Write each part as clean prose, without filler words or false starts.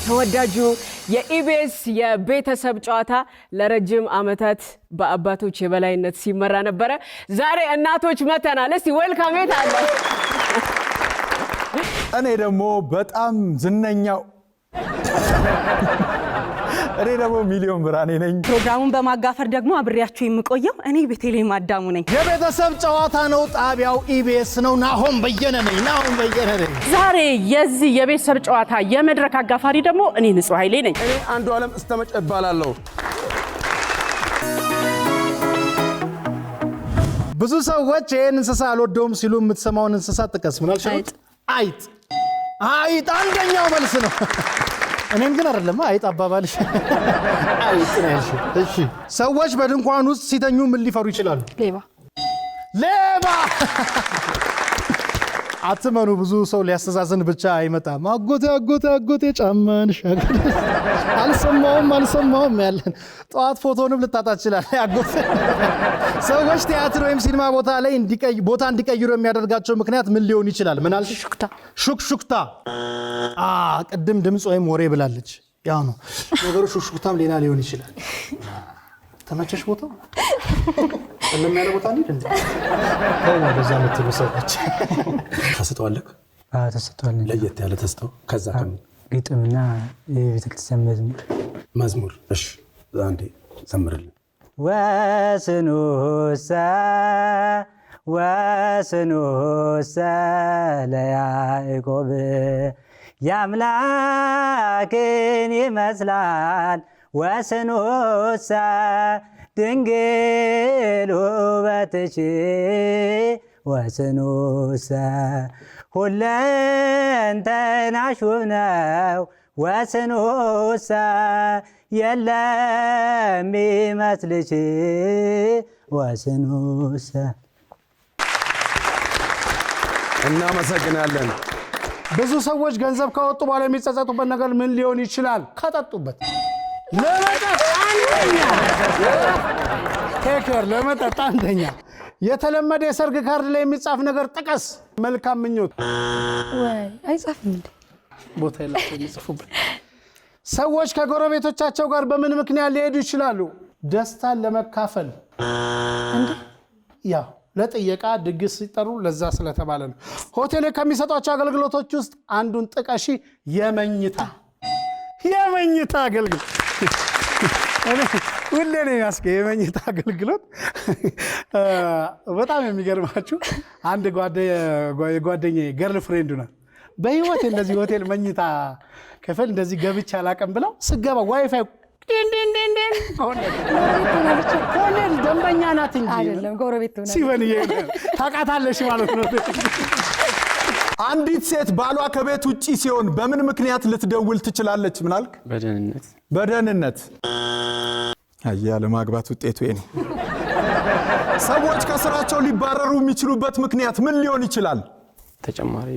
ተወዳጁ የኢቢኤስ የቤተሰብ ጨዋታ ለረጅም ዓመታት በአባቶች የበላይነት ሲመራ ነበር። ዛሬ እናቶች መተናል። እስቲ ዌልካም አለ። እኔ ደግሞ በጣም ዝነኛው እኔ ደግሞ ሚሊዮን ብርሃኔ ነኝ። ፕሮግራሙን በማጋፈር ደግሞ አብሬያችሁ የምቆየው እኔ ቤተልሔም አዳሙ ነኝ። የቤተሰብ ጨዋታ ነው፣ ጣቢያው ኢቢኤስ ነው። ናሆም በየነ ነኝ። ዛሬ የዚህ የቤተሰብ ጨዋታ የመድረክ አጋፋሪ ደግሞ እኔ ንጹህ ኃይሌ ነኝ። እኔ አንዱ ዓለም እስተመጭ እባላለሁ። ብዙ ሰዎች ይሄን እንስሳ አልወደውም ሲሉ የምትሰማውን እንስሳ ጥቀስ። ምን አልሽ? አይጥ አንደኛው መልስ ነው። እኔም ግን አይደለም አይጥ አባባልሽ አይጥ ነው። እሺ ሰዎች በድንኳን ውስጥ ሲተኙ ምን ሊፈሩ ይችላሉ? ሌባ አትመኑ። ብዙ ሰው ሊያስተዛዝን ብቻ አይመጣም። አጎቴ ጫማን ሻገር አልሰማውም ያለን ጠዋት ፎቶንም ልታጣ ይችላል። አጎቴ ሰዎች ቲያትር ወይም ሲኒማ ቦታ እንዲቀይሩ የሚያደርጋቸው ምክንያት ምን ሊሆን ይችላል? ምን አልሽ? ሹክሹክታ። ቅድም ድምፅ ወይም ወሬ ብላለች። ያው ነው ነገሩ። ሹክሹክታም ሌላ ሊሆን ይችላል። ተመቸሽ ቦታው? ሰለም ያለ ቦታ እንዴ? በዛ ምትሉ ሰዎች ተሰጥቷለክ? ተሰጥቷል። ለየት ያለ ተሰጥቶ ከዛ ግጥምና የቤተክርስቲያን መዝሙር። እሺ አንዴ ዘምርልን። ወስኑሰ ለያዕቆብ የአምላክን ይመስላል ወስኑሰ ድንግል ውበትሽ ወስኑሰ ሁለንተናሽ ውብ ነው ወስኑሰ የለም ይመስልሽ ወስኑሰ። እናመሰግናለን። ብዙ ሰዎች ገንዘብ ካወጡ በኋላ የሚጸጸቱበት ነገር ምን ሊሆን ይችላል? ከጠጡበት። ለመጠጥ አንደኛ ኬከር ለመጠጥ አንደኛ። የተለመደ የሰርግ ካርድ ላይ የሚጻፍ ነገር ጥቀስ። መልካም ምኞት ወይ አይጻፍም እንዴ? ቦታ የላቸው የሚጽፉበት። ሰዎች ከጎረቤቶቻቸው ጋር በምን ምክንያት ሊሄዱ ይችላሉ? ደስታን ለመካፈል እንዴ? ያው ለጥየቃ ድግስ ሲጠሩ ለዛ ስለተባለ ነው። ሆቴል ከሚሰጧቸው አገልግሎቶች ውስጥ አንዱን ጥቀሺ። የመኝታ አገልግሎት ሁሌ ነው ያስከ የመኝታ አገልግሎት። በጣም የሚገርማችሁ አንድ ጓደኛዬ ገርል ፍሬንዱ ናት። በህይወት እንደዚህ ሆቴል መኝታ ክፍል እንደዚህ ገብቼ አላውቅም ብለው ስገባ ዋይፋይ ኮኔል ደንበኛ ናት እንጂ አይደለም ጎረቤት ነው። ሲበንዬ ታውቃታለሽ ማለት ነው። አንዲት ሴት ባሏ ከቤት ውጪ ሲሆን በምን ምክንያት ልትደውል ትችላለች? ምን አልክ? በደህንነት። አያለ ማግባት ውጤቱ ይሄ ነው። ሰዎች ከስራቸው ሊባረሩ የሚችሉበት ምክንያት ምን ሊሆን ይችላል? ተጨማሪ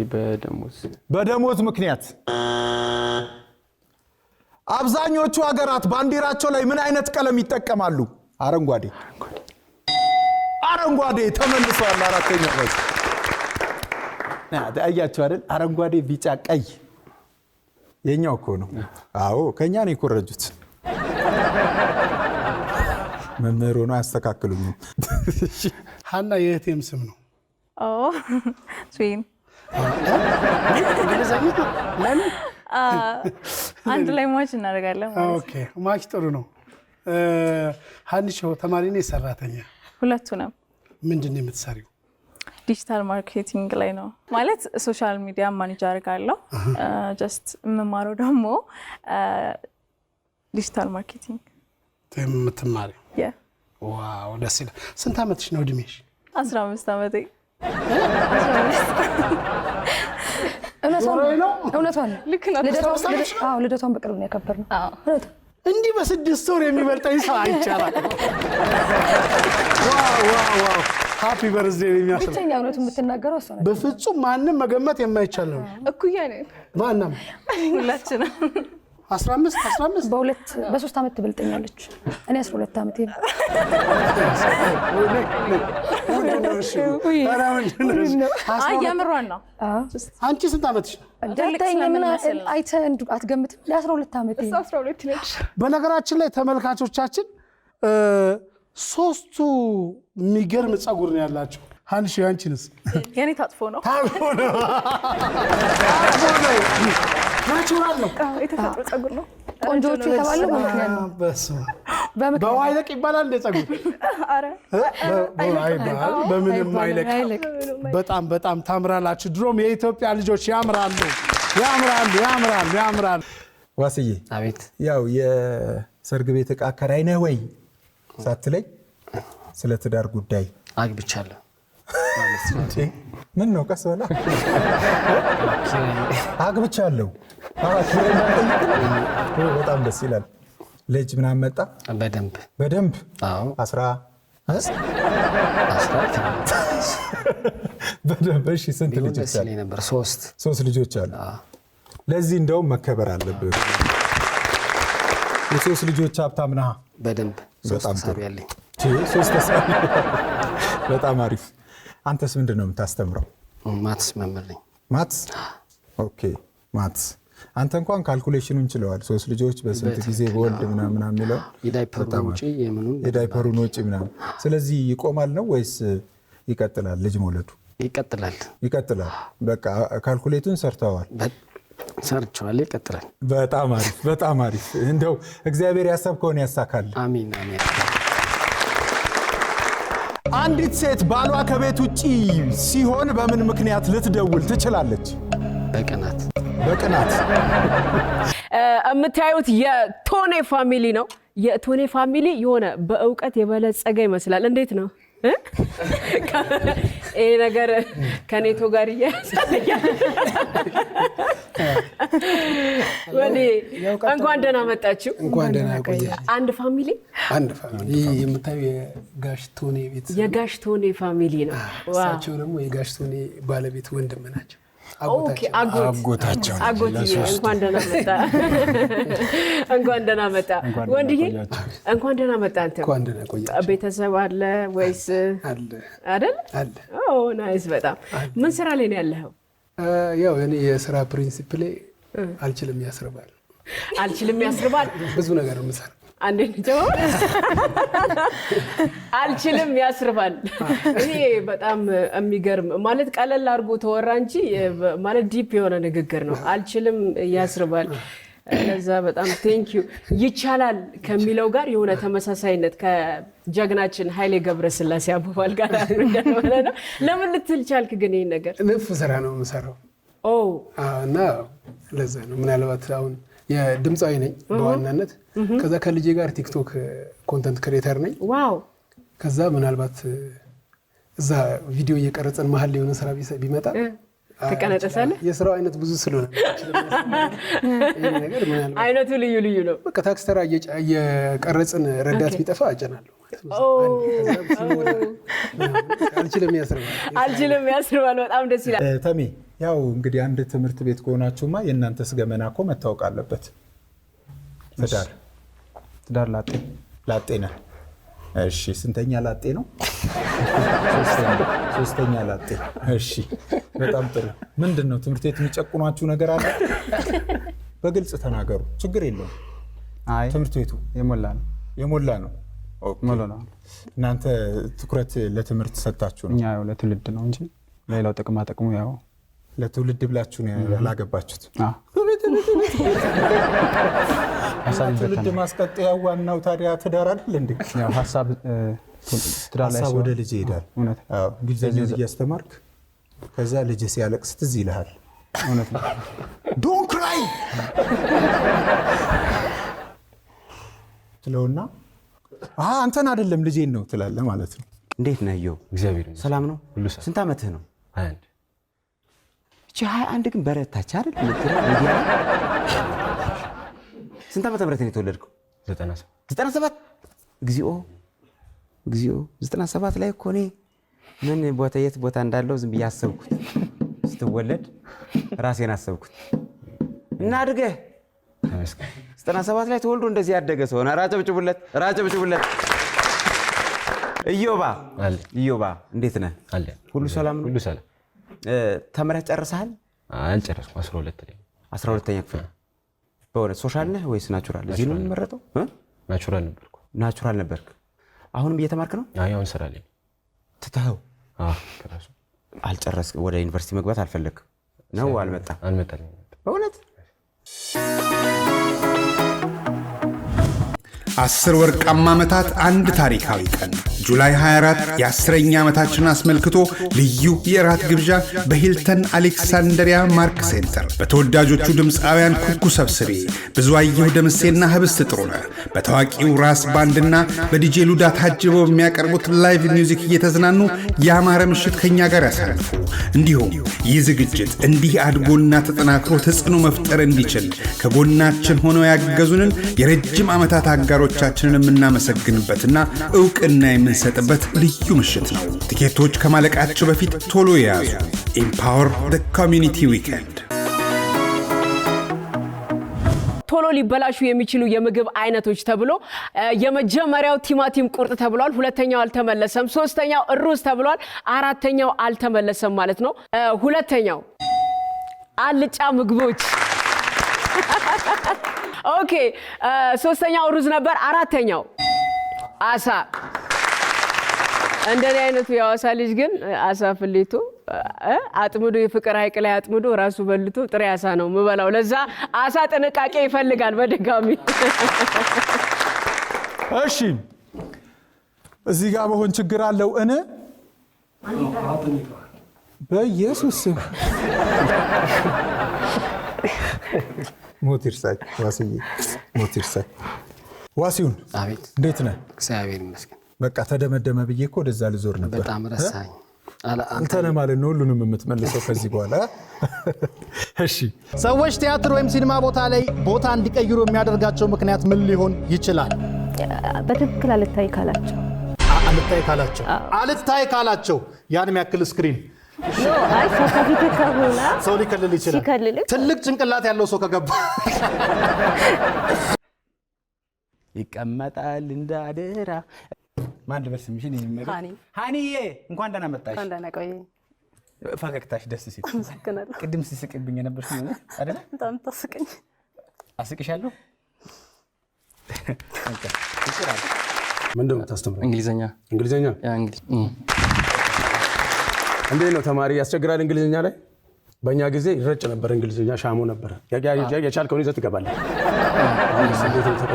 በደሞዝ ምክንያት። አብዛኞቹ ሀገራት ባንዲራቸው ላይ ምን አይነት ቀለም ይጠቀማሉ? አረንጓዴ። ተመልሷል። አራተኛው ነው። አያችሁ አይደል? አረንጓዴ፣ ቢጫ፣ ቀይ የኛው እኮ ነው። አዎ ከኛ ነው የኮረጁት። መምህሩ ነው ያስተካክሉኝ። ሃና የእህቴም ስም ነው። ስዊን ለምን አንድ ላይ ማች እናደርጋለን ማለት ነው። ኦኬ ማች ጥሩ ነው። ሃንቾ ተማሪ ነኝ ሰራተኛ? ሁለቱንም። ምንድነው የምትሰሪው? ዲጂታል ማርኬቲንግ ላይ ነው ማለት ሶሻል ሚዲያ ማኔጅ አደርጋለሁ። ጀስት የምማረው ደግሞ ዲጂታል ማርኬቲንግ። የምትማሪ? ዋው ደስ ይላል። ስንት ዓመትሽ ነው እድሜሽ? 15 ዓመቴ። እውነቷን ልክ ነው። ልደቷን በቅርብ ነው ያከበርነው። እንዲህ በ6 ወር የሚበልጠኝ ሰው አይቻላል። ዋው ሃፒ በርዝዴይ የሚያስብ ብቸኛ እውነቱን የምትናገረው እሷ ነች። በፍጹም ማንም መገመት የማይቻል ነው። እኩያ ነን። ማንም ሁላችንም 15 በ3 ዓመት ትበልጠኛለች። እኔ 12 ዓመቴ ነው። የምሯን ነው። አንቺ ስንት ዓመትሽ ነው? አይተህ አትገምትም? ለ12 ዓመቴ ነው። 12 ነች። በነገራችን ላይ ተመልካቾቻችን ሶስቱ የሚገርም ጸጉር ነው ያላቸው። አንቺ አንቺንስ? የኔ ታጥፎ ነው። ናቹራል ነው። የተፈጥሮ ጸጉር ነው። ቆንጆቹ የተባለው በምክንያት ነው። በውሃ ይለቅ ይባላል እንደ ጸጉር? አረ አይባል፣ በምንም አይለቅ። በጣም በጣም ታምራላችሁ። ድሮም የኢትዮጵያ ልጆች ያምራሉ። ዋስዬ አቤት። ያው የሰርግ ቤት ዕቃ አከራይ ነህ ወይ ሳትለኝ ስለ ትዳር ጉዳይ አግብቻለሁ። ምን ነው ቀስ በላ አግብቻለሁ። በጣም ደስ ይላል። ልጅ ምናምን መጣ? በደንብ አዎ። በደንብ። እሺ ስንት ልጆች አሉ? ነበር 3 ልጆች አሉ። ለዚህ እንደውም መከበር አለብህ። የ3 ልጆች ሀብታም ነህ? በደንብ። በጣም ጥሩ ያለኝ 3 ተሳቢ። በጣም አሪፍ። አንተስ ምንድን ነው የምታስተምረው? ማትስ መምህር ነኝ። ማትስ? ኦኬ ማትስ። አንተ እንኳን ካልኩሌሽኑን ችለዋል። 3 ልጆች በስንት ጊዜ በወልድ ምናምን የሚለው የዳይፐሩን ወጪ ምናምን። ስለዚህ ይቆማል ነው ወይስ ይቀጥላል? ልጅ መውለዱ ይቀጥላል። በቃ ካልኩሌቱን ሰርተዋል። ሰርቻለሁ። ይቀጥላል። በጣም አሪፍ። እንደው እግዚአብሔር ያሰብከውን ያሳካል። አሜን። አንዲት ሴት ባሏ ከቤት ውጪ ሲሆን በምን ምክንያት ልትደውል ትችላለች? በቅናት። የምታዩት የቶኔ ፋሚሊ ነው። የቶኔ ፋሚሊ የሆነ በእውቀት የበለጸገ ይመስላል። እንዴት ነው ይሄ ነገር ከኔቶ ጋር እያያሳለኛል? እንኳን ደህና መጣችሁ። እንኳን ደህና ቆያችሁ። አንድ ፋሚሊ የምታዩ የጋሽ ቶኔ ቤት የጋሽ ቶኔ ፋሚሊ ነው። እሳቸው ደግሞ የጋሽ ቶኔ ባለቤት ወንድም ናቸው። አጎታቸው። እንኳን ደህና መጣ። እንኳን ደህና መጣ ወንድዬ። እንኳን ደህና መጣ። አንተ እንኳን ደህና ቆያችሁ። ቤተሰብ አለ ወይስ? አለ አይደል? ኦ ናይስ። በጣም ምን ስራ ላይ ነው ያለኸው? ያው እኔ የስራ ፕሪንሲፕሌ አልችልም ያስርባል። ብዙ ነገር ነው የምሰራው። አንዴ ነው አልችልም ያስርባል። ይሄ በጣም የሚገርም ማለት ቀለል አድርጎ ተወራ እንጂ ማለት ዲፕ የሆነ ንግግር ነው። አልችልም ያስርባል። ለዛ በጣም ቴንክ ዩ። ይቻላል ከሚለው ጋር የሆነ ተመሳሳይነት ከጀግናችን ኃይሌ ገብረስላሴ አባባል ጋር እንደሆነ ነው። ለምን ልትል ቻልክ ግን ይሄን ነገር? ንፍ ስራ ነው የምሰራው እና ለዛ ነው። ምናልባት አሁን የድምፃዊ ነኝ በዋናነት። ከዛ ከልጄ ጋር ቲክቶክ ኮንተንት ክሬተር ነኝ። ዋው። ከዛ ምናልባት እዛ ቪዲዮ እየቀረጸን መሀል ላይ የሆነ ስራ ቢመጣ ተቀነጠሳለህ። የስራው አይነት ብዙ ስለሆነ አይነቱ ልዩ ነው። በቃ ታክሲ ተራ እየቀረጽን ረዳት ቢጠፋ አጨናለሁ። አልችልም ያስርባል። በጣም ደስ ይላል። ተሜ ያው እንግዲህ አንድ ትምህርት ቤት ከሆናችሁማ የእናንተስ ገመና እኮ መታወቅ አለበት። ትዳር ላጤ ነህ? እሺ ስንተኛ ላጤ ነው? ሶስተኛ ላጤ። እሺ በጣም ጥሩ። ምንድን ነው ትምህርት ቤት የሚጨቁኗችሁ ነገር አለ? በግልጽ ተናገሩ፣ ችግር የለውም። ትምህርት ቤቱ የሞላ ነው። እናንተ ትኩረት ለትምህርት ሰጣችሁ ነው? እኛ ያው ለትውልድ ነው እንጂ ሌላው ጥቅማ ጥቅሙ ያው ለትውልድ ብላችሁ ነው ያላገባችሁት? ትውልድ ማስቀጠያ ዋናው ታዲያ ትዳር አይደል እንዴ? ያው ሀሳብ ወደ ልጅ ይሄዳል። እንግሊዝኛ እያስተማርክ ከዛ ልጅ ሲያለቅስ ትዝ ይልሃል። እውነት ነው። ዶንት ክራይ ትለውና አንተን አይደለም ልጄን ነው ትላለህ ማለት ነው። እንዴት ነህ? እግዚአብሔር ሰላም ነው። ስንት ዓመትህ ነው? 21 እቺ 21 ግን በረታች አይደል? ስንት ዓመተ ምህረት ነው የተወለድከው? 97 እግዚኦ 97 ላይ እኮ እኔ ምን የት ቦታ እንዳለው ዝም ብዬ አሰብኩት። ስትወለድ ራሴን አሰብኩት እና አድገህ ተመስገን 97 ላይ ተወልዶ እንደዚህ ያደገ ሰው ነው። ራጨብጭቡለት ራጨብጭቡለት። ኢዮባ እንዴት ነህ? አለ ሁሉ ሰላም ነው? ሁሉ ሰላም። ተምረህ ጨርሰሃል? አልጨረስኩም። 12 ላይ 12ኛ ክፍል። በእውነት ሶሻል ነህ ወይስ ናቹራል? እዚህ ነው የምመረጠው? ናቹራል ነበርኩ። ናቹራል ነበርክ። አሁንም እየተማርክ ነው? አይ አሁን ስራ ላይ ትተኸው? ከራሱ አልጨረስክም? ወደ ዩኒቨርሲቲ መግባት አልፈለግም ነው? አልመጣልኝም በእውነት 10 ወርቃማ ዓመታት አንድ ታሪካዊ ቀን ጁላይ 24 የ10ኛ ዓመታችንን አስመልክቶ ልዩ የራት ግብዣ በሂልተን አሌክሳንደሪያ ማርክ ሴንተር በተወዳጆቹ ድምፃውያን ኩኩ ሰብስቤ፣ ብዙአየሁ ደምሴና ህብስት ጥሩነህ በታዋቂው ራስ ባንድና በዲጄ ሉዳ ታጅበው በሚያቀርቡት ላይቭ ሚውዚክ እየተዝናኑ ያማረ ምሽት ከኛ ጋር ያሳልፉ። እንዲሁም ይህ ዝግጅት እንዲህ አድጎና ተጠናክሮ ተጽዕኖ መፍጠር እንዲችል ከጎናችን ሆነው ያገዙንን የረጅም ዓመታት አጋሮቻችንን የምናመሰግንበትና ዕውቅና የምንሰጥበት ልዩ ምሽት ነው። ቲኬቶች ከማለቃቸው በፊት ቶሎ የያዙ። ኢምፓወር ዘ ኮሚኒቲ ዊኬንድ። ቶሎ ሊበላሹ የሚችሉ የምግብ አይነቶች ተብሎ የመጀመሪያው ቲማቲም ቁርጥ ተብሏል። ሁለተኛው አልተመለሰም። ሶስተኛው ሩዝ ተብሏል። አራተኛው አልተመለሰም ማለት ነው። ሁለተኛው አልጫ ምግቦች ኦኬ። ሶስተኛው ሩዝ ነበር። አራተኛው አሳ። እንደኔ አይነቱ የሐዋሳ ልጅ ግን አሳ ፍሌቶ አጥምዶ የፍቅር ሐይቅ ላይ አጥምዶ ራሱ በልቶ ጥሬ አሳ ነው የምበላው። ለዛ አሳ ጥንቃቄ ይፈልጋል በድጋሚ። እሺ እዚህ ጋር በሆን ችግር አለው እኔ በኢየሱስ ሞት ይርሳኝ ዋስዬ፣ ሞት ይርሳኝ። ዋሲሁን አቤት። እንዴት ነህ? እግዚአብሔር ይመስገን። በቃ ተደመደመ ብዬ እኮ ወደዛ ልዞር ነበር። በጣም ረሳኝ። አንተ ነህ ማለት ነው ሁሉንም የምትመልሰው ከዚህ በኋላ። እሺ ሰዎች ቲያትር ወይም ሲኒማ ቦታ ላይ ቦታ እንዲቀይሩ የሚያደርጋቸው ምክንያት ምን ሊሆን ይችላል? በትክክል አልታይ ካላቸው አልታይ ካላቸው ያን የሚያክል ስክሪን አይ ሰው ከፊት ከሆነ ሰው ሊከልል ይችላል። ትልቅ ጭንቅላት ያለው ሰው ከገባ ይቀመጣል እንዳደራ። ማን ልበል ስምሽን? ሃኒዬ እንኳን ደህና መጣሽ። እንኳን ደህና ቆይ። ፈገግታሽ ደስ ሲል አመሰግናለሁ። ቅድም ሲስቅብኝ የነበርሽ ነው አይደል? በጣም ታስቀኝ። አስቅሻለሁ። ምንድን ነው የምታስተምረው? እንግሊዘኛ። ያ እንግሊዝ እንዴት ነው ተማሪ ያስቸግራል እንግሊዝኛ ላይ? በእኛ ጊዜ ይረጭ ነበር እንግሊዝኛ፣ ሻሞ ነበር። የቻልከውን ይዘህ ትገባለህ።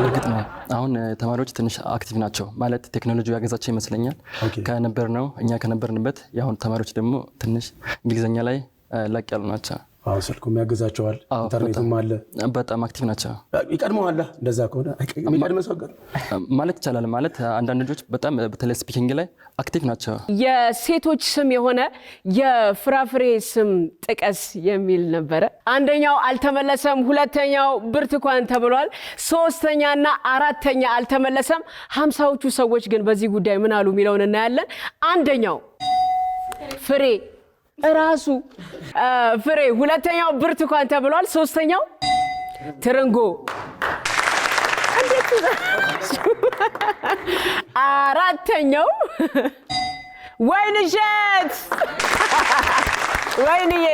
እርግጥ ነው አሁን ተማሪዎች ትንሽ አክቲቭ ናቸው ማለት ቴክኖሎጂ ያገዛቸው ይመስለኛል። እኛ ከነበርንበት የአሁን ተማሪዎች ደግሞ ትንሽ እንግሊዝኛ ላይ ላቅ ያሉ ናቸው። ስልኩም ያገዛቸዋል፣ ኢንተርኔቱም አለ። በጣም አክቲቭ ናቸው። ይቀድመዋል። እንደዛ ከሆነ የሚቀድመው ሰው ማለት ይቻላል። ማለት አንዳንድ ልጆች በጣም በተለይ ስፒኪንግ ላይ አክቲቭ ናቸው። የሴቶች ስም የሆነ የፍራፍሬ ስም ጥቀስ የሚል ነበረ። አንደኛው አልተመለሰም። ሁለተኛው ብርቱካን ተብሏል። ሶስተኛና አራተኛ አልተመለሰም። 50ዎቹ ሰዎች ግን በዚህ ጉዳይ ምን አሉ የሚለውን እናያለን። አንደኛው ፍሬ ራሱ ፍሬ፣ ሁለተኛው ብርቱካን ተብሏል። ሶስተኛው ትርንጎ፣ አራተኛው ወይንሸት። ወይንዬ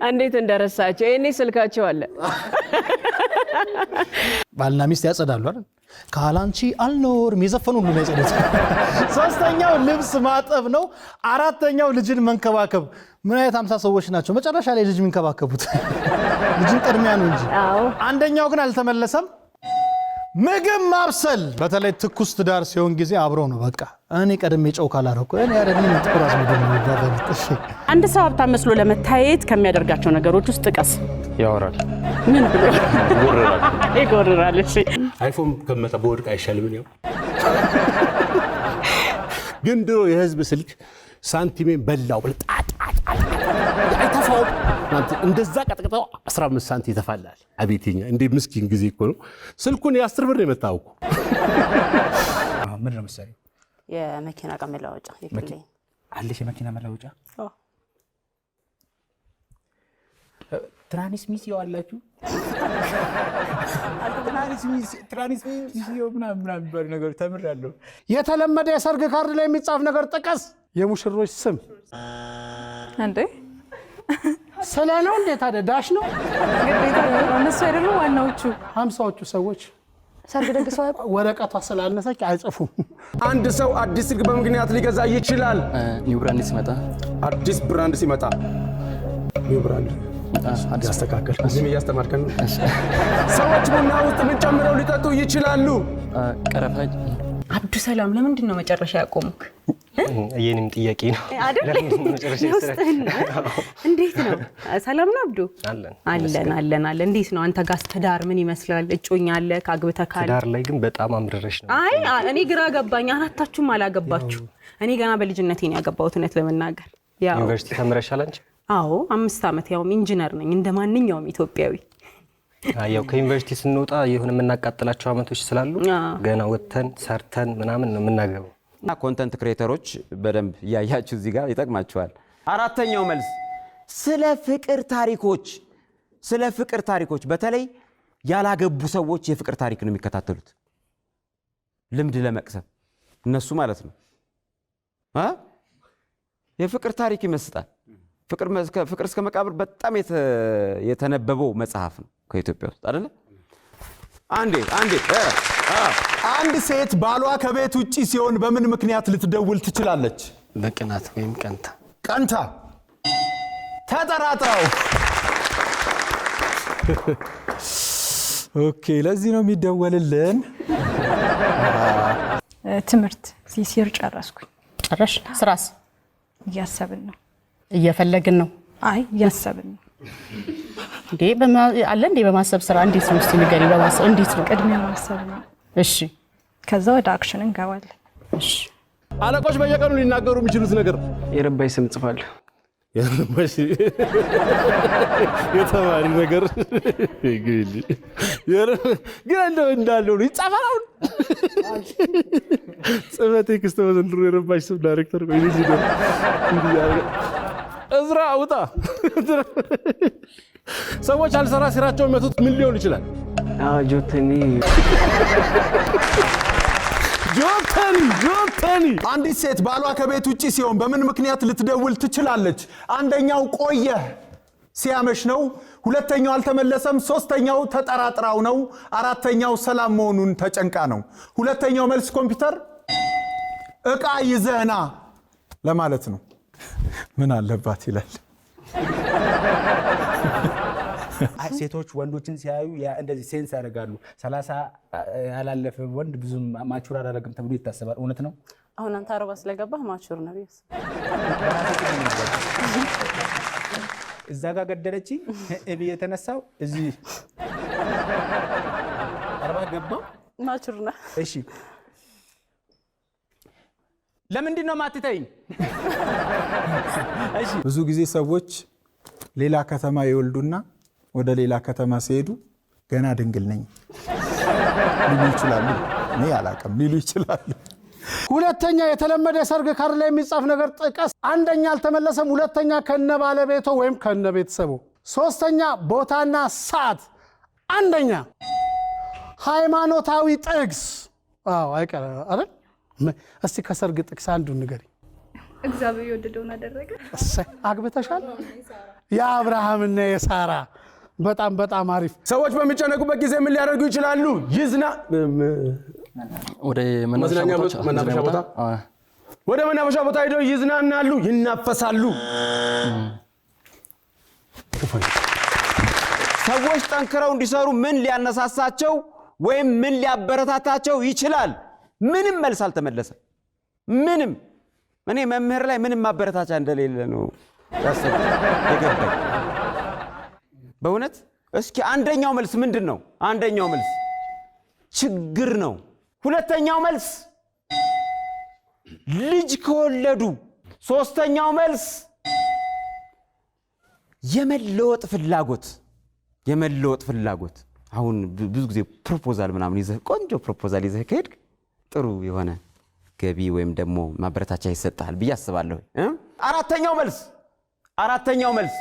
እንዴት እንደረሳቸው! ይሄኔ ስልካቸው አለ። ባልና ሚስት ያጸዳሉ አይደል? ካላንቺ አልኖርም የዘፈኑ ሁሉ ነው ያጸዱት። ሶስተኛው ልብስ ማጠብ ነው። አራተኛው ልጅን መንከባከብ። ምን አይነት 50 ሰዎች ናቸው መጨረሻ ላይ ልጅ የሚንከባከቡት? ልጅን ቅድሚያ ነው እንጂ። አንደኛው ግን አልተመለሰም። ምግብ ማብሰል፣ በተለይ ትኩስ ትዳር ሲሆን ጊዜ አብረው ነው በቃ። እኔ ቀድሜ ጨው ካላረኩ እኔ አይደለም ትኩራስ ነው የሚባለው። እሺ አንድ ሰው ሀብታም መስሎ ለመታየት ከሚያደርጋቸው ነገሮች ውስጥ ጥቀስ። ያወራል። ምን ብሎ ይጎርራል? እሺ አይፎን ከመጣ በወድቅ አይሻልም? ያው ግን ድሮ የህዝብ ስልክ ሳንቲሜን በላው አይተፋው እንደዛ ቀጥቅጠው 15 ሳንቲ ይተፋላል። አቤትኛ እንዴ ምስኪን ጊዜ እኮ ነው። ስልኩን የ10 ብር ነው የመጣው እኮ። ምን ነው መሰለኝ የመኪና ዕቃ መለዋወጫ ይክልኝ አለሽ። የመኪና መለዋወጫ ትራንስሚሲዮ አላችሁ? ትራንስሚሲዮ ምናምን የሚባሉ ነገሮች ተምሬያለሁ። የተለመደ የሰርግ ካርድ ላይ የሚጻፍ ነገር ጥቀስ። የሙሽሮች ስም እንዴ ስለ ነው እንዴ? ታዲያ ዳሽ ነው ግዴታ ነው። እነሱ አይደሉም ዋናዎቹ 50ዎቹ ሰዎች ሰርግ ደግሰው ወረቀቷ ስላነሰች አይጽፉም። አንድ ሰው አዲስ ስልክ በምክንያት ሊገዛ ይችላል። ኒው ብራንድ ሲመጣ አዲስ ብራንድ ሲመጣ ኒው ብራንድ ያስተካከል። እዚህም እያስተማርከን ነው። ሰዎች ቡና ውስጥ ምን ጨምረው ሊጠጡ ይችላሉ? ቀረፋ። አብዱ ሰላም ለምንድን ነው መጨረሻ ያቆሙክ? የኔም ጥያቄ ነው አይደል? እንዴት ነው? ሰላም ነው አብዱ? አለን። እንዴት ነው አንተ ጋር ትዳር ምን ይመስላል? እጮኛ አለ? ካግብተህ ካለ? ትዳር ላይ ግን በጣም አምርረሽ ነው። አይ እኔ ግራ ገባኝ። አራታችሁም አላገባችሁ። እኔ ገና በልጅነቴ ነው ያገባሁት እውነት ለመናገር። ያው ዩኒቨርሲቲ ተምረሻል አንቺ? አዎ 5 ዓመት ያው ኢንጂነር ነኝ እንደማንኛውም ኢትዮጵያዊ። ያው ከዩኒቨርሲቲ ስንወጣ የሆነ የምናቃጥላቸው አመቶች ስላሉ ገና ወተን ሰርተን ምናምን ነው የምናገባው። ኮንተንት ክሬተሮች በደንብ እያያችሁ እዚህ ጋር ይጠቅማችኋል። አራተኛው መልስ ስለ ፍቅር ታሪኮች በተለይ ያላገቡ ሰዎች የፍቅር ታሪክ ነው የሚከታተሉት፣ ልምድ ለመቅሰም እነሱ ማለት ነው። የፍቅር ታሪክ ይመስጣል። ፍቅር እስከ መቃብር በጣም የተነበበው መጽሐፍ ነው ከኢትዮጵያ ውስጥ አይደለ? አንድ ሴት ባሏ ከቤት ውጪ ሲሆን በምን ምክንያት ልትደውል ትችላለች? በቅናት ወይም ቀንታ ተጠራጥረው። ኦኬ፣ ለዚህ ነው የሚደወልልን። ትምህርት ሲሲር ጨረስኩኝ። ጨረሽ? ስራስ? እያሰብን ነው። እየፈለግን ነው? አይ እያሰብን ነው። እንዴ አለ እንዴ በማሰብ ስራ እንዴት ነው? እስቲ ንገሪ። በማሰብ እንዴት ነው? ቅድሚያ ማሰብ ነው። እሺ፣ ከዛ ወደ አክሽን እንገባለን። እሺ። አለቆች በየቀኑ ሊናገሩ የሚችሉት ነገር የረባይ ስም ጽፋለሁ። የረባሽ የተማሪ ነገር ግን እንደው እንዳለው ነው ይጻፋል። አሁን ጽፈቴ ክስተው ዘንድሮ የረባሽ ስም ዳይሬክተር ቆይ ልጅ ነው እዝራ አውጣ። ሰዎች አልሰራ ሲራቸው የሚመቱት ምን ሊሆን ይችላል? ጆተኒ። አንዲት ሴት ባሏ ከቤት ውጪ ሲሆን በምን ምክንያት ልትደውል ትችላለች? አንደኛው ቆየ ሲያመሽ ነው፣ ሁለተኛው አልተመለሰም፣ ሶስተኛው ተጠራጥራው ነው፣ አራተኛው ሰላም መሆኑን ተጨንቃ ነው። ሁለተኛው መልስ ኮምፒውተር ዕቃ ይዘህና ለማለት ነው። ምን አለባት ይላል። ሴቶች ወንዶችን ሲያዩ እንደዚህ ሴንስ ያደርጋሉ። 30 ያላለፈ ወንድ ብዙም ማቹር አላደረግም ተብሎ ይታሰባል። እውነት ነው? አሁን አንተ 40 ስለገባህ ማቹር ነው ቢስ እዛ ጋር ገደለች እብ የተነሳው እዚህ 40 ገባ ማቹር ነው። እሺ ለምንድን ነው ማትተኝ? እሺ ብዙ ጊዜ ሰዎች ሌላ ከተማ ይወልዱና ወደ ሌላ ከተማ ሲሄዱ ገና ድንግል ነኝ ሊሉ ይችላሉ። እኔ አላውቅም ሊሉ ይችላሉ። ሁለተኛ የተለመደ የሰርግ ካርድ ላይ የሚጻፍ ነገር ጥቀስ። አንደኛ አልተመለሰም፣ ሁለተኛ ከነ ባለቤቶ ወይም ከነ ቤተሰቡ፣ ሶስተኛ ቦታና ሰዓት፣ አንደኛ ሃይማኖታዊ ጥቅስ። አይቀር አይደል? እስቲ ከሰርግ ጥቅስ አንዱን ንገሪ። እግዚአብሔር የወደደውን አደረገ። አግብተሻል? የአብርሃምና የሳራ በጣም አሪፍ። ሰዎች በሚጨነቁበት ጊዜ ምን ሊያደርጉ ይችላሉ? ወደ መናፈሻ ቦታ ሄደው ይዝናናሉ፣ ይናፈሳሉ። ሰዎች ጠንክረው እንዲሰሩ ምን ሊያነሳሳቸው ወይም ምን ሊያበረታታቸው ይችላል? ምንም መልስ አልተመለሰም። ምንም። እኔ መምህር ላይ ምንም ማበረታቻ እንደሌለ ነው የገባኝ በእውነት። እስኪ አንደኛው መልስ ምንድን ነው? አንደኛው መልስ ችግር ነው። ሁለተኛው መልስ ልጅ ከወለዱ። ሶስተኛው መልስ የመለወጥ ፍላጎት። አሁን ብዙ ጊዜ ፕሮፖዛል ምናምን ይዘህ ቆንጆ ፕሮፖዛል ይዘህ ከሄድክ ጥሩ የሆነ ገቢ ወይም ደግሞ ማበረታቻ ይሰጣል ብዬ አስባለሁ። አራተኛው መልስ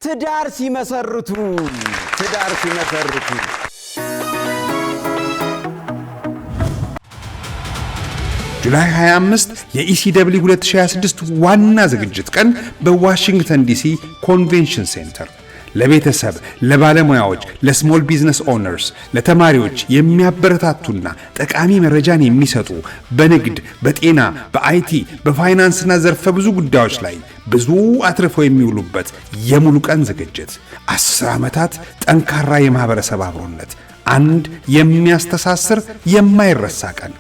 ትዳር ሲመሰርቱ ጁላይ 25 የኢሲደብሊው 2026 ዋና ዝግጅት ቀን በዋሽንግተን ዲሲ ኮንቬንሽን ሴንተር ለቤተሰብ፣ ለባለሙያዎች፣ ለስሞል ቢዝነስ ኦነርስ፣ ለተማሪዎች የሚያበረታቱና ጠቃሚ መረጃን የሚሰጡ በንግድ፣ በጤና፣ በአይቲ፣ በፋይናንስና ዘርፈ ብዙ ጉዳዮች ላይ ብዙ አትርፈው የሚውሉበት የሙሉ ቀን ዝግጅት 10 ዓመታት ጠንካራ የማህበረሰብ አብሮነት፣ አንድ የሚያስተሳስር የማይረሳ ቀን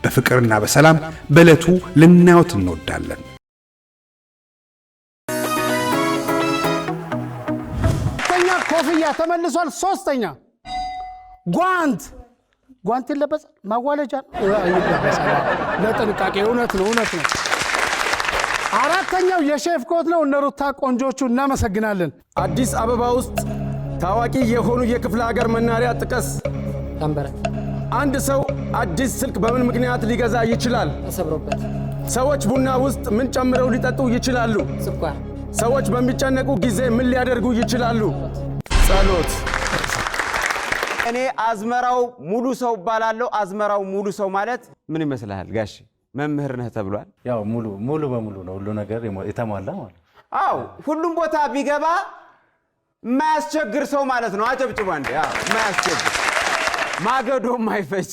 በፍቅርና በሰላም በዕለቱ ልናዩት እንወዳለን። ኮፍያ ተመልሷል። ሶስተኛ ጓንት ይለበሳል። ማዋለጃ ይለበሳል ለጥንቃቄ። እውነት ነው። አራተኛው የሼፍ ኮት ነው። እነ ሩታ ቆንጆቹ እናመሰግናለን። አዲስ አበባ ውስጥ ታዋቂ የሆኑ የክፍለ ሀገር መናሪያ ጥቀስ። አንድ ሰው አዲስ ስልክ በምን ምክንያት ሊገዛ ይችላል? ተሰብሮበት። ሰዎች ቡና ውስጥ ምን ጨምረው ሊጠጡ ይችላሉ? ስኳር። ሰዎች በሚጨነቁ ጊዜ ምን ሊያደርጉ ይችላሉ? ጸሎት። እኔ አዝመራው ሙሉ ሰው እባላለሁ። አዝመራው ሙሉ ሰው ማለት ምን ይመስልሃል ጋሽ? መምህር ነህ ተብሏል። ያው ሙሉ በሙሉ ነው ሁሉ ነገር የተሟላ ማለት። አዎ ሁሉም ቦታ ቢገባ የማያስቸግር ሰው ማለት ነው። አጨብጭቡ አንዴ። አዎ የማያስቸግር ማገዶ የማይፈጅ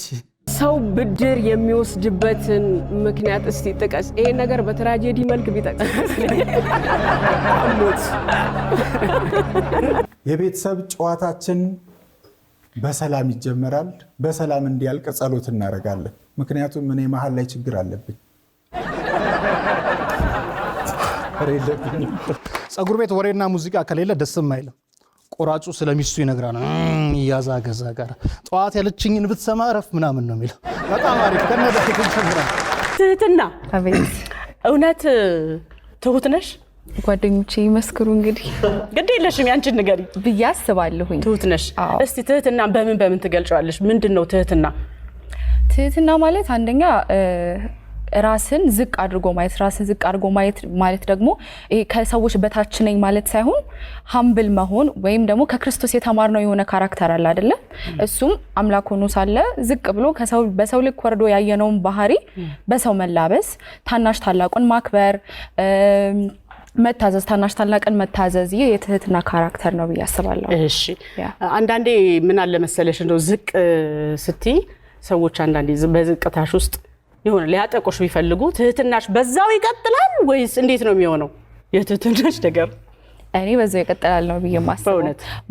ሰው ብድር የሚወስድበትን ምክንያት እስቲ ጥቀስ። ይሄ ነገር በትራጀዲ መልክ ቢጠቅስ የቤተሰብ ጨዋታችን በሰላም ይጀመራል። በሰላም እንዲያልቅ ጸሎት እናደርጋለን። ምክንያቱም እኔ መሀል ላይ ችግር አለብኝ። ጸጉር ቤት ወሬና ሙዚቃ ከሌለ ደስም አይልም። ቆራጩ ስለሚስቱ ይነግራል። ያዛገዛ ጋር ጠዋት ያለችኝን ብትሰማ ረፍ ምናምን ነው የሚለው። በጣም አሪፍ ከነዳ ይጀምራል። ትህትና እውነት ትሁት ነሽ? ጓደኞቼ ይመስክሩ እንግዲህ። ግድ የለሽም ያንቺን ንገሪ ብዬ አስባለሁኝ። ትሁት ነሽ? እስቲ ትህትና በምን ትገልጫዋለሽ? ምንድነው ትህትና? ትህትና ማለት አንደኛ ራስን ዝቅ አድርጎ ማየት ማለት ደግሞ ከሰዎች በታች ነኝ ማለት ሳይሆን ሃምብል መሆን ወይም ደግሞ ከክርስቶስ የተማርነው የሆነ ካራክተር አለ አይደለ? እሱም አምላክ ሆኖ ሳለ ዝቅ ብሎ በሰው ልክ ወርዶ ያየነውን ባህሪ በሰው መላበስ፣ ታናሽ ታላቁን ማክበር፣ መታዘዝ፣ ታናሽ ታላቅን መታዘዝ፣ ይህ የትህትና ካራክተር ነው ብዬ አስባለሁ። እሺ አንዳንዴ ምን አለ መሰለሽ እንደው ዝቅ ስትይ ሰዎች አንዳንዴ በዝቅታሽ ውስጥ የሆነ ሊያጠቁሽ ቢፈልጉ ትህትናሽ በዛው ይቀጥላል ወይስ እንዴት ነው የሚሆነው? የትህትናሽ ነገር እኔ በዛው ይቀጥላል ነው ብዬ ማስበው።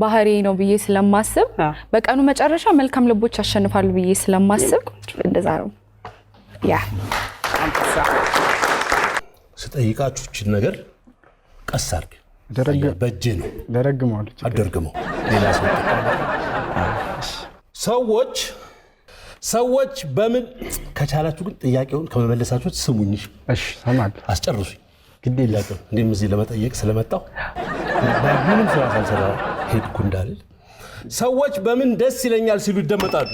ባህሪ ነው ብዬ ስለማስብ በቀኑ መጨረሻ መልካም ልቦች ያሸንፋሉ ብዬ ስለማስብ እንደዛ ነው። ያ ስጠይቃችሁ እችን ነገር ቀስ አድርግ በእጄ ነው ደረግመዋለች አደርግመው ሌላ ሰዎች በምን ከቻላችሁ ግን ጥያቄውን ከመመለሳችሁ ስሙኝ። እሺ ሰማል አስጨርሱኝ። ግድ የላችሁ እኔም እዚህ ለመጠየቅ ስለመጣሁ ምንም ስራ ሳልሰራ ሄድኩ እንዳልል። ሰዎች በምን ደስ ይለኛል ሲሉ ይደመጣሉ?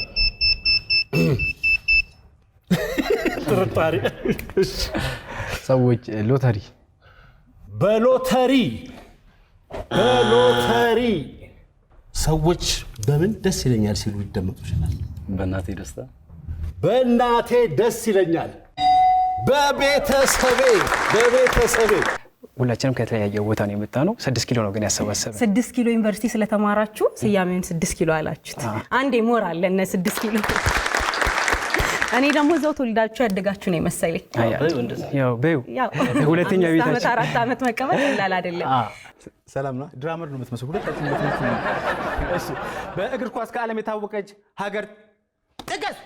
ጥርጣሬ። ሰዎች ሎተሪ በሎተሪ ሰዎች በምን ደስ ይለኛል ሲሉ ይደመጡ ይችላል? በእናቴ ደስታ በእናቴ ደስ ይለኛል። በቤተሰቤ ሁላችንም ከተለያየ ቦታ ነው የመጣ ነው። 6 ኪሎ ነው ግን ያሰባሰበ 6 ኪሎ ዩኒቨርሲቲ ስለተማራችሁ ስያሜውን 6 ኪሎ አላችሁት። አንዴ ሞር አለ እነ 6 ኪሎ። እኔ ደግሞ እዛው ተወልዳችሁ ያደጋችሁ ነው መሰለኝ። ያው በዩ ሁለተኛ ቤታችን 4 ዓመት መቀመጥ ይላል አይደለም? ሰላም ነው። ድራመር ነው የምትመስሉ ሁለታችን በትምህርት ነው። እሺ በእግር ኳስ ከዓለም የታወቀች ሀገር ጥቀስ።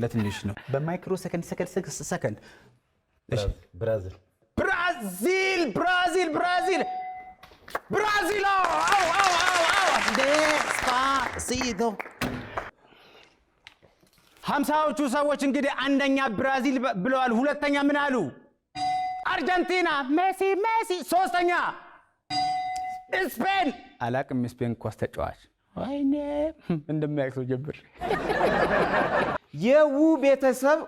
ለትንሽ ነው። በማይክሮ ሰከንድ እሺ ብራዚል። ደስፓሲቶ 50ዎቹ ሰዎች እንግዲህ አንደኛ ብራዚል ብለዋል። ሁለተኛ ምን አሉ? አርጀንቲና ሜሲ። ሶስተኛ ስፔን። አላቅም ስፔን ኳስ ተጫዋች ወይኔ እንደማያውቅ ሰው ጀብር። የው ቤተሰብ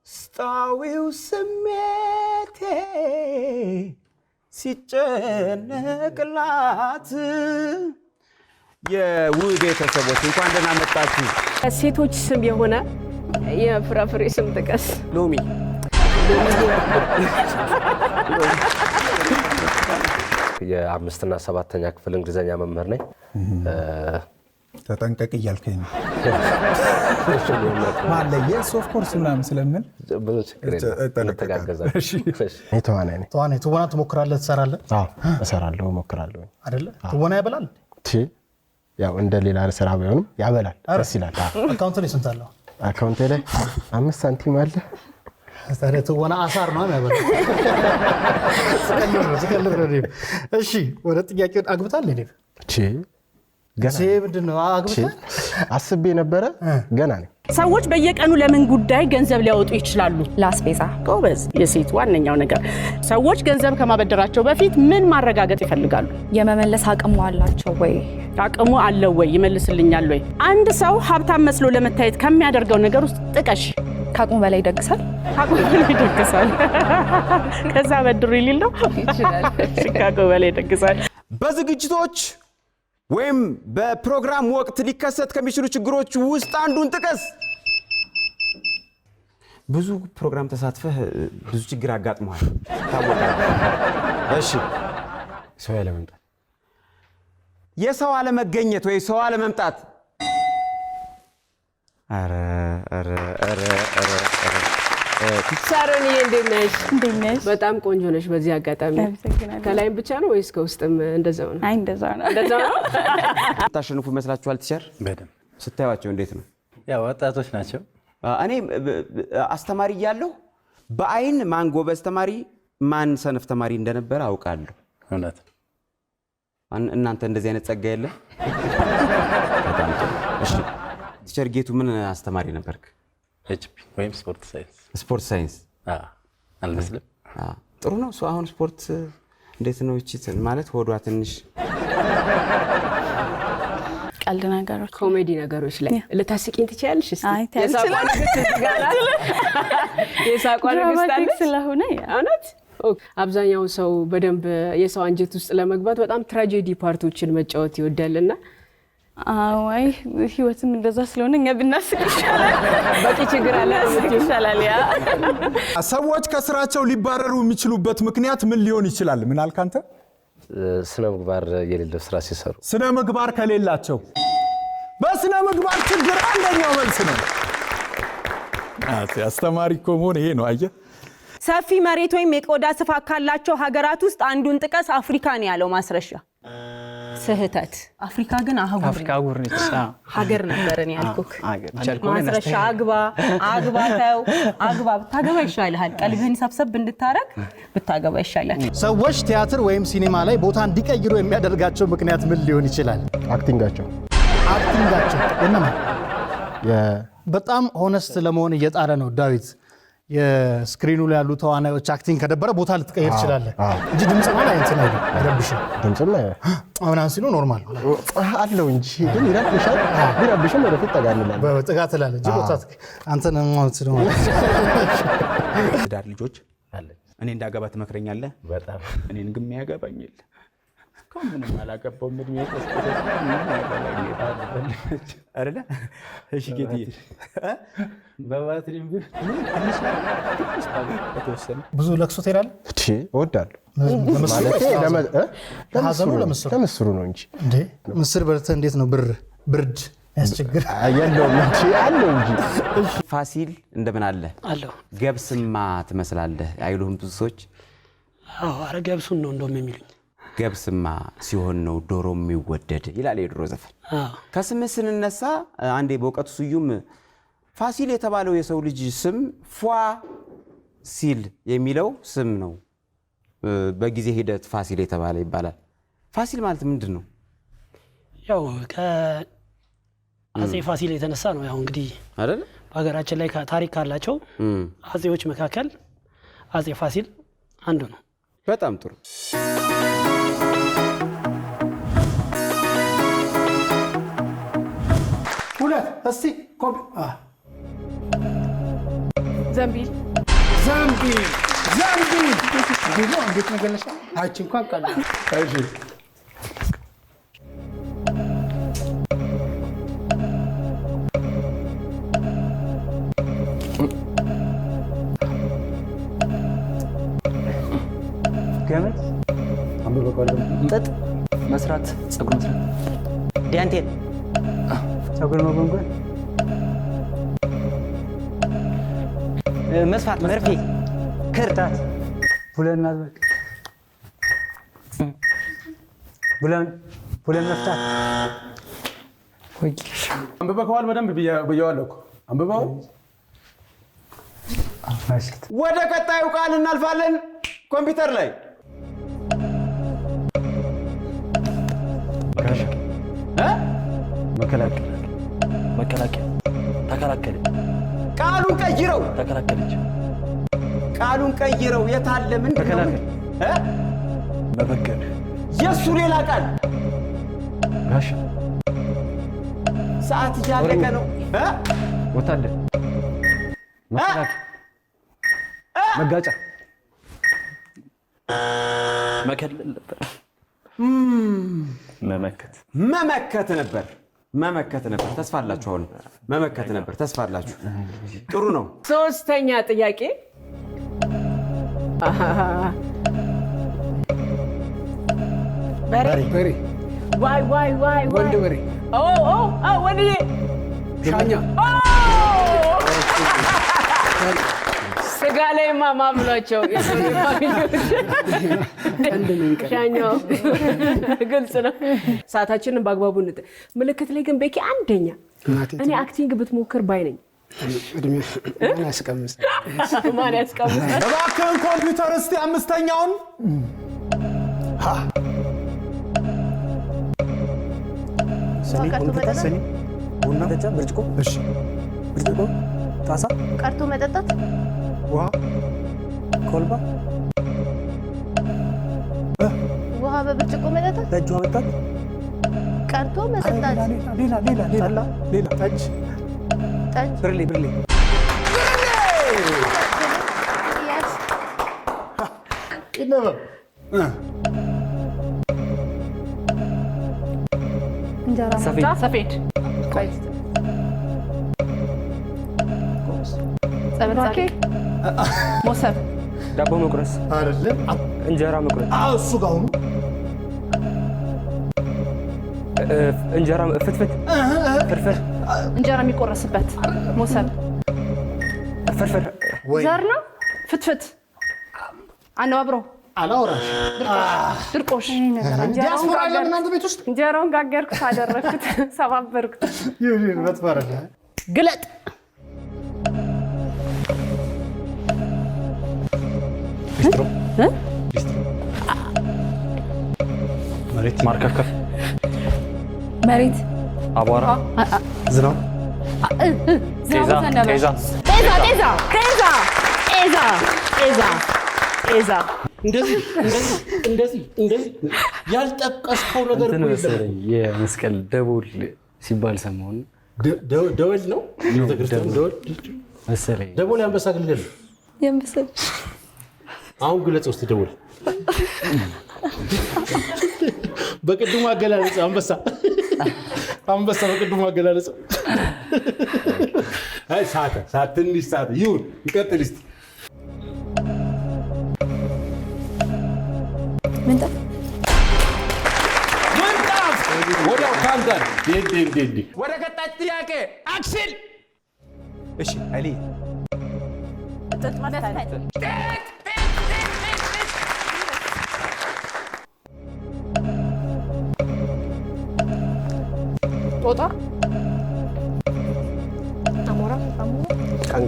ውስጣዊው ስሜቴ ሲጨነቅላት የውብ ቤተሰቦች እንኳን ደህና መጣችሁ። ሴቶች ስም የሆነ የፍራፍሬ ስም ጥቀስ። ሎሚ። የ5ኛ እና 7ኛ ክፍል እንግሊዘኛ መምህር ነኝ። ተጠንቀቅ እያልከኝ ነው ማለት ኦፍ ኮርስ ምናምን ስለምን ብዙ ችግር የለም እንተጋገዛለን። ተዋናይ ነኝ። ትወና ትሞክራለህ? ትሰራለህ? አዎ እሰራለሁ፣ እሞክራለሁ። አይደለ? ትወና ያበላል? ያው እንደ ሌላ ስራ ባይሆንም ያበላል፣ ደስ ይላል። አካውንት ላይ ስንት አለው? አካውንቴ ላይ 5 ሳንቲም አለ። ታዲያ ትወና አሳር ነው ያበላል። ስቀልድ ነው። እሺ ወደ ጥያቄው አግብታል እንዴ? ገና ምንድነው አግብታል? አስቤ ነበረ፣ ገና ነኝ። ሰዎች በየቀኑ ለምን ጉዳይ ገንዘብ ሊያወጡ ይችላሉ? ለአስቤዛ። ጎበዝ። የሴት ዋነኛው ነገር። ሰዎች ገንዘብ ከማበደራቸው በፊት ምን ማረጋገጥ ይፈልጋሉ? የመመለስ አቅሙ አላቸው ወይ? አቅሙ አለው ወይ? ይመልስልኛል ወይ? አንድ ሰው ሀብታም መስሎ ለመታየት ከሚያደርገው ነገር ውስጥ ጥቀሽ። ከአቅሙ በላይ ይደግሳል። ከአቅሙ በላይ ይደግሳል። ከዛ በድሩ ይሊል ነው ይችላል። ከአቅሙ በላይ ይደግሳል። በዝግጅቶች ወይም በፕሮግራም ወቅት ሊከሰት ከሚችሉ ችግሮች ውስጥ አንዱን ጥቀስ። ብዙ ፕሮግራም ተሳትፈህ ብዙ ችግር አጋጥመዋል ታወቃለህ። እሺ፣ ሰው ያለመምጣት፣ የሰው አለመገኘት ወይ ሰው አለመምጣት። ኧረ ሳሮን እንዴት ነሽ? በጣም ቆንጆ ነሽ። በዚህ አጋጣሚ ከላይም ብቻ ነው ወይስ ከውስጥም እንደዛው ነው? አይ እንደዛው ነው። ታሸንፉ ይመስላችኋል? ቲቸር በደም ስታዩዋቸው እንዴት ነው? ያው ወጣቶች ናቸው። እኔ አስተማሪ እያለሁ በአይን ማን ጎበዝ ተማሪ ማን ሰነፍ ተማሪ እንደነበረ አውቃለሁ። እውነት። እናንተ እንደዚህ አይነት ጸጋ የለ? በጣም ጥሩ። እሺ ቲቸር ጌቱ ምን አስተማሪ ነበርክ? ኤችፒ ወይም ስፖርት ሳይንስ። ስፖርት ሳይንስ አልመስልም? ጥሩ ነው። እሱ አሁን ስፖርት እንዴት ነው? እቺ ማለት ሆዷ ትንሽ ቀልድ ነገሮች፣ ኮሜዲ ነገሮች ላይ ልታስቂኝ ትችያለሽ? እስቲ አይ የሳቋ ንግስት አለች ስለሆነ እውነት። አብዛኛው ሰው በደንብ የሰው አንጀት ውስጥ ለመግባት በጣም ትራጀዲ ፓርቶችን መጫወት ይወዳልና አይ ህይወትም እንደዛ ስለሆነ እኛ ብናስቅ ይሻላል። በቂ ችግር አለ ይሻላል። ያ ሰዎች ከስራቸው ሊባረሩ የሚችሉበት ምክንያት ምን ሊሆን ይችላል? ምን አልክ አንተ? ስነ ምግባር የሌለው ስራ ሲሰሩ። ስነ ምግባር ከሌላቸው። በስነ ምግባር ችግር አንደኛው መልስ ነው። አስተማሪ እኮ መሆን ይሄ ነው። አየህ፣ ሰፊ መሬት ወይም የቆዳ ስፋት ካላቸው ሀገራት ውስጥ አንዱን ጥቀስ። አፍሪካ ነው ያለው ማስረሻ። ስህተት። አፍሪካ ግን አህጉር ነች። ሀገር ነበርን ያልኩክ። ማስረሻ አግባ ብታገባ ይሻልሃል። ቀልብህን ሰብሰብ እንድታረግ ብታገባ ይሻላል። ሰዎች ቲያትር ወይም ሲኒማ ላይ ቦታ እንዲቀይሩ የሚያደርጋቸው ምክንያት ምን ሊሆን ይችላል? አክቲንጋቸው። እነማን? በጣም ሆነስት ለመሆን እየጣረ ነው ዳዊት። የስክሪኑ ላይ ያሉ ተዋናዮች አክቲንግ ከደበረ ቦታ ልትቀይር ትችላለህ እንጂ ድምጽ ማለት አይንት ነው ይረብሽም። ድምጽም አሁን አንሲኖ ኖርማል አለው እንጂ ግን ይረብሻል። ቢረብሽም ወደፊት ጠጋንላለን። በጥጋት ትላለህ እንጂ ቦታ አንተ ነው ማለት ነው። ዳር ልጆች እኔ እንዳገባ ትመክረኛለህ? በጣም እኔን ግን የሚያገባኝ የለ። ምንም አላገባውም። እድሜ አይደለ? እሺ ጌትዬ በባትሪም ብዙ ለቅሶ ትሄዳለህ? እወዳለሁ። ለምስሩ ነው እንጂ ምስር በልተህ እንዴት ነው ብርድ ያስቸግር የለውም እንጂ አለው እንጂ። ፋሲል እንደምን አለ? አለሁ። ገብስማ ትመስላለህ አይሉህም ብዙ ሰዎች? ኧረ ገብሱን ነው እንደውም የሚሉኝ። ገብስማ ሲሆን ነው ዶሮ የሚወደድ ይላል የድሮ ዘፈን። ከስምህ ስንነሳ አንዴ በእውቀቱ ስዩም ፋሲል የተባለው የሰው ልጅ ስም ፏ ሲል የሚለው ስም ነው። በጊዜ ሂደት ፋሲል የተባለ ይባላል። ፋሲል ማለት ምንድን ነው? ያው ከአፄ ፋሲል የተነሳ ነው። ያው እንግዲህ አይደል በሀገራችን ላይ ታሪክ ካላቸው አፄዎች መካከል አፄ ፋሲል አንዱ ነው። በጣም ጥሩ። ሁለት እስቲ ዘንቢል ዘንቢል ዘንቢል ዲሎ እንዴት ነው ገለሻ? አይቺ እንኳን ቀላ እሺ ገመድ አንብበ ቆለም ጥጥ መስራት ፀጉር መስራት ዲያንቴል ፀጉር መጎንጎን መስፋት መርፌ ክርታት ቡለን ማዝበቅ ቡለን መፍታት አንብበከዋል በደንብ ብየዋለሁ እኮ አንብበው። ወደ ቀጣዩ ቃል እናልፋለን። ኮምፒውተር ላይ መከላከል መከላከል ተከላከለ ቃሉን ቀይረው ተከላከለች ቃሉን ቀይረው የታለ ምን ተከላከል መበቀል የሱ ሌላ ቃል ጋሻ ሰዓት እያለቀ ነው። ወታደር መከላከል መጋጫ መከለል ነበር መመከት መመከት ነበር መመከት ነበር። ተስፋ አላችሁ። አሁን መመከት ነበር። ተስፋ አላችሁ። ጥሩ ነው። ሶስተኛ ጥያቄ በሬ በሬ ዋይ ዋይ ዋይ ወንድ በሬ ኦ ኦ ኦ ወንድ ሻኛ ስጋ ላይ ማማብሏቸው ሻኛው ግልጽ ነው። ሰዓታችንን በአግባቡ ምልክት ላይ ግን ቤኪ አንደኛ። እኔ አክቲንግ ብትሞክር ባይ ነኝ። ማን ያስቀምስ ማን ያስቀምስ? እባክህን ኮምፒውተር እስቲ አምስተኛውን ሰኒ ቡና ብርጭቆ እሺ ብርጭቆ ጣሳ ቀርቶ መጠጣት ውሃ ኮልባ ውሃ በብርጭቆ መጠጣት ጠጅ ውሃ መጠጣት ቀርቶ መጠጣት ሌላ ጠጅ ብርሌ እንጀራ ሰፌድ ጸበል ሞሰብ ዳቦ መቁረስ አይደለም እንጀራ መቁረስ እሱ ጋር ሆኖ እንጀራ ፍትፍት ፍርፍር እንጀራ የሚቆረስበት ሞሰብ ፍርፍር ዘር ነው ፍትፍት አነባብሮ አላወራሽ ድርቆሽ ዲያስፖራ አለ እናንተ ቤት ውስጥ እንጀራውን ጋገርኩት አደረኩት ሰባበርኩት ይሁን በትባረክ ግለጥ ቢስትሮ መሬት ማርከፍከፍ መሬት አቧራ ዝናብ ጤዛ እንደዚህ ያልጠቀስከው ነገር እኮ የለም። የመስቀል ደቦል ሲባል ሰሞኑን ደወል ነው ቤተክርስቲያን ደወል መሰለኝ። ደቦል የአንበሳ ግልገል ነው። የአንበሳ አሁን ግለጽ ውስጥ ደቦል በቅድሙ አገላለጽ አንበሳ በቅድሙ አገላለጽ አይ ሰዓት ትንሽ ሰዓት ይሁን ይቀጥል እስቲ ምንጣፍ ወዲያው ካንተን ዴ ወደ ቀጣይ ጥያቄ አክሽን። እሺ አይሊ ጦጣ አሞራ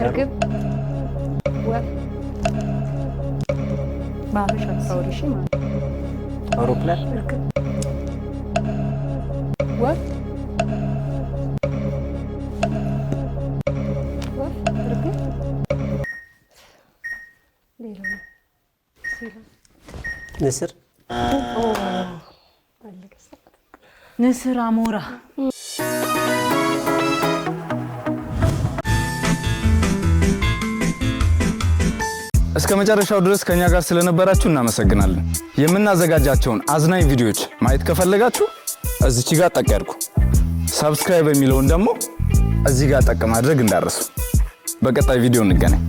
እርግብ ወፍ በአበሻ ታውሪ እሺ ማለት አውሮፕላን እርግብ ወፍ እርግብ ንስር ንስር አሞራ እስከ መጨረሻው ድረስ ከኛ ጋር ስለነበራችሁ እናመሰግናለን። የምናዘጋጃቸውን አዝናኝ ቪዲዮዎች ማየት ከፈለጋችሁ እዚች ጋር ጠቅ ያድርጉ። ሰብስክራይብ የሚለውን ደግሞ እዚህ ጋር ጠቅ ማድረግ እንዳረሱ። በቀጣይ ቪዲዮ እንገናኝ።